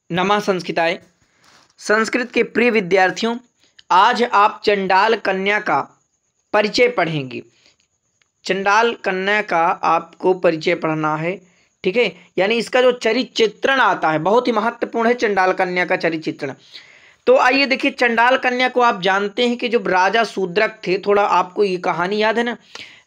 नमः संस्कृताय। संस्कृत के प्रिय विद्यार्थियों, आज आप चंडाल कन्या का परिचय पढ़ेंगे। चंडाल कन्या का आपको परिचय पढ़ना है, ठीक है। यानी इसका जो चरित्र चित्रण आता है बहुत ही महत्वपूर्ण है। चंडाल कन्या का चरित्र चित्रण, तो आइए देखिए। चंडाल कन्या को आप जानते हैं कि जब राजा शूद्रक थे, थोड़ा आपको ये कहानी याद है ना।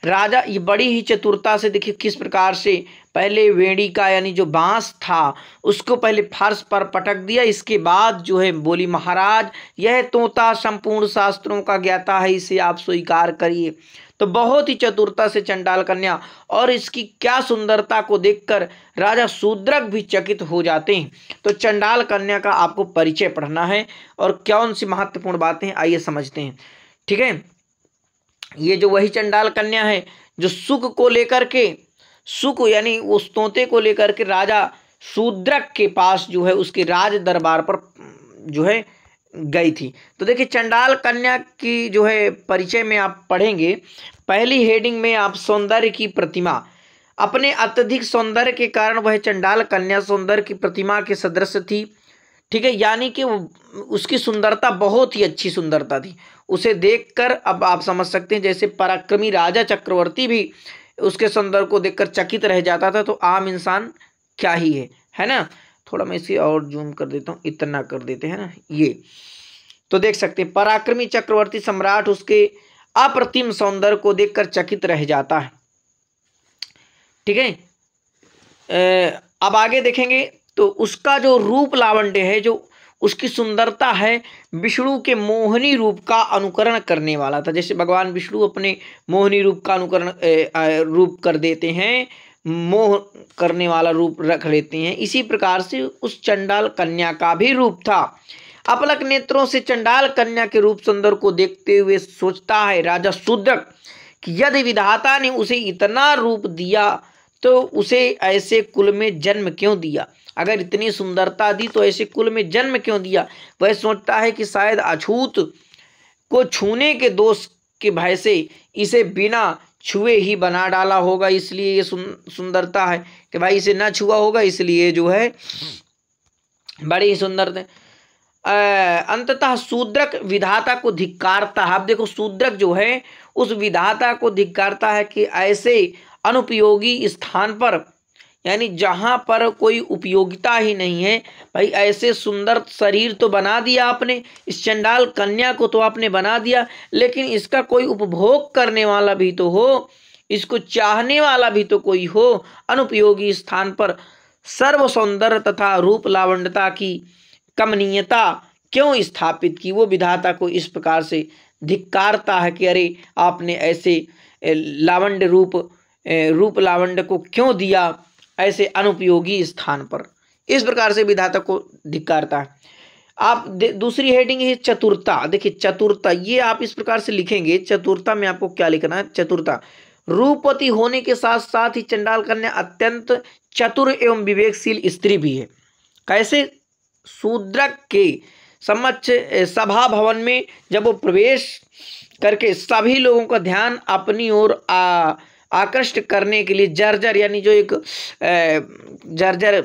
राजा ये बड़ी ही चतुरता से देखिए किस प्रकार से पहले वेड़ी का यानी जो बांस था उसको पहले फर्श पर पटक दिया। इसके बाद जो है बोली, महाराज यह तोता संपूर्ण शास्त्रों का ज्ञाता है, इसे आप स्वीकार करिए। तो बहुत ही चतुरता से चंडाल कन्या, और इसकी क्या सुंदरता को देखकर राजा शूद्रक भी चकित हो जाते हैं। तो चंडाल कन्या का आपको परिचय पढ़ना है और कौन सी महत्वपूर्ण बातें हैं आइए समझते हैं, ठीक है। ये जो वही चंडाल कन्या है जो सुख को लेकर के, सुख यानी उस तोते को लेकर के राजा शूद्रक के पास जो है उसके राज दरबार पर जो है गई थी। तो देखिए चंडाल कन्या की जो है परिचय में आप पढ़ेंगे। पहली हेडिंग में आप सौंदर्य की प्रतिमा, अपने अत्यधिक सौंदर्य के कारण वह चंडाल कन्या सौंदर्य की प्रतिमा के सदृश थी, ठीक है। यानी कि उसकी सुंदरता बहुत ही अच्छी सुंदरता थी। उसे देखकर अब आप समझ सकते हैं जैसे पराक्रमी राजा चक्रवर्ती भी उसके सौंदर्य को देखकर चकित रह जाता था, तो आम इंसान क्या ही है ना। थोड़ा मैं इसे और जूम कर देता हूँ, इतना कर देते हैं ना, ये तो देख सकते हैं पराक्रमी चक्रवर्ती सम्राट उसके अप्रतिम सौंदर्य को देखकर चकित रह जाता है, ठीक है। अब आगे देखेंगे तो उसका जो रूप लावण्य है, जो उसकी सुंदरता है, विष्णु के मोहिनी रूप का अनुकरण करने वाला था। जैसे भगवान विष्णु अपने मोहिनी रूप का अनुकरण रूप कर देते हैं, मोह करने वाला रूप रख लेते हैं, इसी प्रकार से उस चंडाल कन्या का भी रूप था। अपलक नेत्रों से चंडाल कन्या के रूप सुंदर को देखते हुए सोचता है राजा शूद्रक कि यदि विधाता ने उसे इतना रूप दिया तो उसे ऐसे कुल में जन्म क्यों दिया। अगर इतनी सुंदरता दी तो ऐसे कुल में जन्म क्यों दिया। वह सोचता है कि शायद अछूत को छूने के दोष के भय से इसे बिना छुए ही बना डाला होगा, इसलिए ये सुंदरता है कि भाई इसे ना छुआ होगा, इसलिए जो है बड़ी ही सुंदर थे। अंततः शूद्रक विधाता को धिक्कारता है। अब देखो शूद्रक जो है उस विधाता को धिक्कारता है कि ऐसे अनुपयोगी स्थान पर, यानी जहाँ पर कोई उपयोगिता ही नहीं है, भाई ऐसे सुंदर शरीर तो बना दिया आपने, इस चंडाल कन्या को तो आपने बना दिया, लेकिन इसका कोई उपभोग करने वाला भी तो हो, इसको चाहने वाला भी तो कोई हो। अनुपयोगी स्थान पर सर्व सौंदर्य तथा रूप लावण्यता की कमनीयता क्यों स्थापित की। वो विधाता को इस प्रकार से धिक्कारता है कि अरे आपने ऐसे लावण्य रूप लावण्य को क्यों दिया ऐसे अनुपयोगी स्थान पर। इस प्रकार से विधाता को धिक्कारता है। आप दूसरी हेडिंग है चतुरता। देखिए चतुरता, ये आप इस प्रकार से लिखेंगे। चतुरता में आपको क्या लिखना है, चतुरता। रूपवती होने के साथ साथ ही चंडाल कन्या अत्यंत चतुर एवं विवेकशील स्त्री भी है। कैसे, शूद्रक के समक्ष सभा भवन में जब वो प्रवेश करके सभी लोगों का ध्यान अपनी ओर आकृष्ट करने के लिए जर्जर, यानी जो एक जर्जर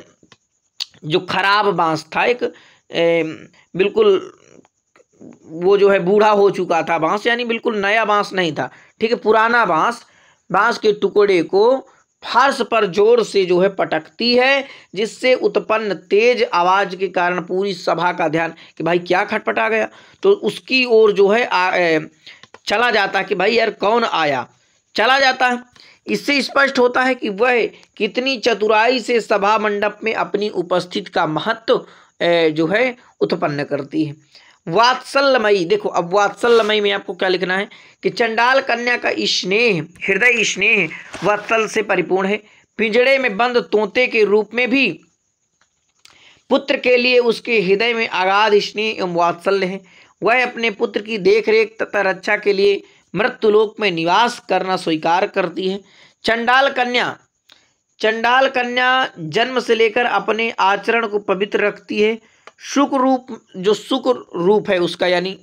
जो खराब बांस था, एक बिल्कुल वो जो है बूढ़ा हो चुका था बांस, यानी बिल्कुल नया बांस नहीं था, ठीक है, पुराना बांस के टुकड़े को फर्श पर जोर से जो है पटकती है, जिससे उत्पन्न तेज आवाज के कारण पूरी सभा का ध्यान कि भाई क्या खटपटा गया, तो उसकी ओर जो है चला जाता है कि भाई यार कौन आया, चला जाता है। इससे स्पष्ट होता है कि वह कितनी चतुराई से सभा मंडप में अपनी उपस्थिति का महत्व जो है उत्पन्न करती है। वात्सल्यमयी, देखो अब वात्सल्यमयी में आपको क्या लिखना है कि चंडाल कन्या का स्नेह, हृदय स्नेह वात्सल से परिपूर्ण है। पिंजड़े में बंद तोते के रूप में भी पुत्र के लिए उसके हृदय में अगाध स्नेह एवं वात्सल्य है। वह अपने पुत्र की देखरेख तथा रक्षा के लिए मृत्युलोक में निवास करना स्वीकार करती है। चंडाल कन्या जन्म से लेकर अपने आचरण को पवित्र रखती है। सुख रूप है उसका, यानी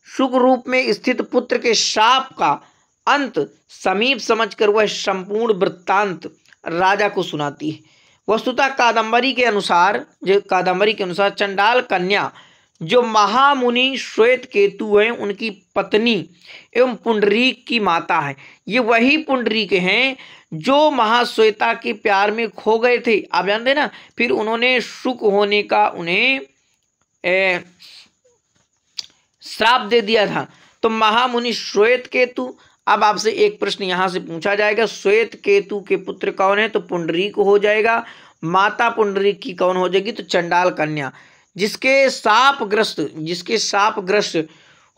सुख रूप में स्थित पुत्र के शाप का अंत समीप समझकर वह संपूर्ण वृत्तांत राजा को सुनाती है। वस्तुतः कादम्बरी के अनुसार चंडाल कन्या जो महामुनि श्वेत केतु हैं उनकी पत्नी एवं पुंडरीक की माता है। ये वही पुंडरीक हैं जो महाश्वेता के प्यार में खो गए थे, आप जानते हैं ना। फिर उन्होंने शुक होने का उन्हें श्राप दे दिया था। तो महामुनि श्वेत केतु। अब आपसे एक प्रश्न यहां से पूछा जाएगा, श्वेत केतु के पुत्र कौन है? तो पुंडरीक हो जाएगा। माता पुंडरीक की कौन हो जाएगी? तो चंडाल कन्या। जिसके शापग्रस्त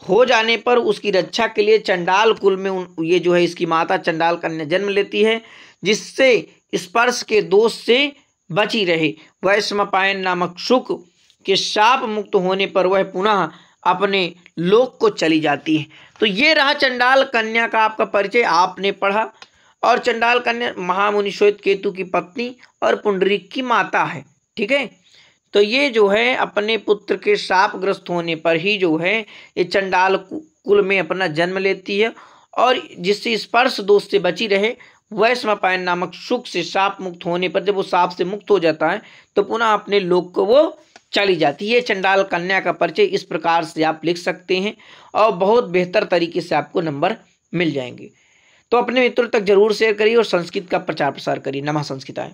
हो जाने पर उसकी रक्षा के लिए चंडाल कुल में ये जो है इसकी माता चंडाल कन्या जन्म लेती है, जिससे स्पर्श के दोष से बची रहे। वैश्वपायन नामक शुक के शाप मुक्त होने पर वह पुनः अपने लोक को चली जाती है। तो ये रहा चंडाल कन्या का आपका परिचय, आपने पढ़ा। और चंडाल कन्या महामुनि श्वेत केतु की पत्नी और पुंडरीक की माता है, ठीक है। तो ये जो है अपने पुत्र के शापग्रस्त होने पर ही जो है ये चंडाल कुल में अपना जन्म लेती है, और जिससे स्पर्श दोष से बची रहे। वैश्वपायन नामक शुक से शाप मुक्त होने पर जब वो शाप से मुक्त हो जाता है तो पुनः अपने लोक को वो चली जाती है। चंडाल कन्या का परिचय इस प्रकार से आप लिख सकते हैं और बहुत बेहतर तरीके से आपको नंबर मिल जाएंगे। तो अपने मित्रों तक जरूर शेयर करिए और संस्कृत का प्रचार प्रसार करिए। नमः संस्कृताय।